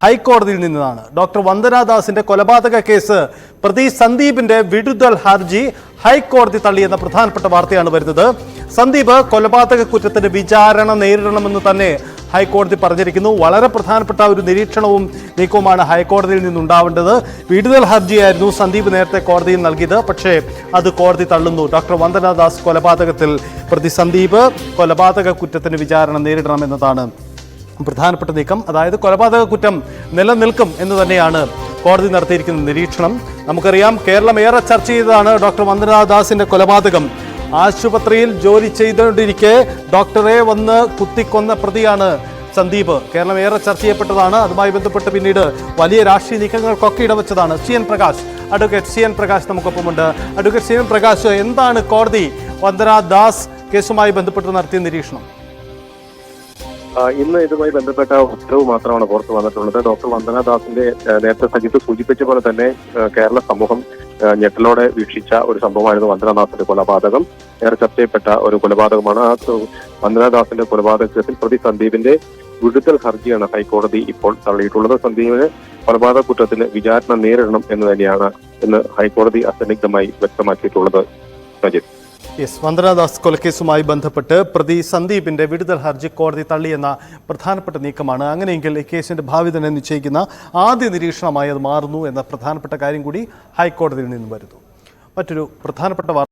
ഹൈക്കോടതിയിൽ നിന്നാണ്. ഡോക്ടർ വന്ദനാദാസിന്റെ കൊലപാതക കേസ് പ്രതി സന്ദീപിന്റെ വിടുതൽ ഹർജി ഹൈക്കോടതി തള്ളിയെന്ന പ്രധാനപ്പെട്ട വാർത്തയാണ് വരുന്നത്. സന്ദീപ് കൊലപാതക കുറ്റത്തിന് വിചാരണ നേരിടണമെന്ന് തന്നെ ഹൈക്കോടതി പറഞ്ഞിരിക്കുന്നു. വളരെ പ്രധാനപ്പെട്ട ഒരു നിരീക്ഷണവും നീക്കവുമാണ് ഹൈക്കോടതിയിൽ നിന്നുണ്ടാവേണ്ടത്. വിടുതൽ ഹർജിയായിരുന്നു സന്ദീപ് നേരത്തെ കോടതിയിൽ നൽകിയത്. പക്ഷേ അത് കോടതി തള്ളുന്നു. ഡോക്ടർ വന്ദനാദാസ് കൊലപാതകത്തിൽ പ്രതി സന്ദീപ് കൊലപാതക കുറ്റത്തിന് വിചാരണ നേരിടണമെന്നതാണ് പ്രധാനപ്പെട്ട നീക്കം. അതായത് കൊലപാതക കുറ്റം നിലനിൽക്കും എന്ന് തന്നെയാണ് കോടതി നടത്തിയിരിക്കുന്ന നിരീക്ഷണം. നമുക്കറിയാം, കേരളം ഏറെ ചർച്ച ചെയ്തതാണ് ഡോക്ടർ വന്ദനാദാസിന്റെ കൊലപാതകം. ആശുപത്രിയിൽ ജോലി ചെയ്തുകൊണ്ടിരിക്കെ ഡോക്ടറെ വന്ന് കുത്തിക്കൊന്ന പ്രതിയാണ് സന്ദീപ്. കേരളം ഏറെ ചർച്ച ചെയ്യപ്പെട്ടതാണ്. അതുമായി ബന്ധപ്പെട്ട് പിന്നീട് വലിയ രാഷ്ട്രീയ നീക്കങ്ങൾക്കൊക്കെ ഇടവച്ചതാണ്. Advocate C N Prakash നമുക്കൊപ്പമുണ്ട്. Advocate C N Prakash, എന്താണ് കോടതി വന്ദനാദാസ് കേസുമായി ബന്ധപ്പെട്ട് നടത്തിയ നിരീക്ഷണം? ഇന്ന് ഇതുമായി ബന്ധപ്പെട്ട ഉത്തരവ് മാത്രമാണ് പുറത്തു വന്നിട്ടുള്ളത്. ഡോക്ടർ വന്ദനാദാസിന്റെ നേരത്തെ സജിത്ത് സൂചിപ്പിച്ച പോലെ തന്നെ കേരള സമൂഹം ഞെട്ടലോടെ വീക്ഷിച്ച ഒരു സംഭവമായിരുന്നു വന്ദനാദാസിന്റെ കൊലപാതകം. ഏറെ ചർച്ച ചെയ്യപ്പെട്ട ഒരു കൊലപാതകമാണ്. ആ വന്ദനാദാസിന്റെ കൊലപാതകത്തിൽ പ്രതി സന്ദീപിന്റെ വിടുതൽ ഹർജിയാണ് ഹൈക്കോടതി ഇപ്പോൾ തള്ളിയിട്ടുള്ളത്. സന്ദീപിന് കൊലപാതക കുറ്റത്തിന് വിചാരണ നേരിടണം എന്ന് തന്നെയാണ് ഇന്ന് ഹൈക്കോടതി അസന്നിഗ്ധമായി വ്യക്തമാക്കിയിട്ടുള്ളത്. സജിത്ത്, വന്ദനാദാസ് കൊലക്കേസുമായി ബന്ധപ്പെട്ട് പ്രതി സന്ദീപിന്റെ വിടുതൽ ഹർജി കോടതി തള്ളിയെന്ന പ്രധാനപ്പെട്ട നീക്കമാണ്. അങ്ങനെയെങ്കിൽ ഈ കേസിന്റെ ഭാവി തന്നെ നിശ്ചയിക്കുന്ന ആദ്യ നിരീക്ഷണമായി അത് മാറുന്നു എന്ന പ്രധാനപ്പെട്ട കാര്യം കൂടി ഹൈക്കോടതിയിൽ നിന്ന് വരുന്നു. മറ്റൊരു പ്രധാനപ്പെട്ട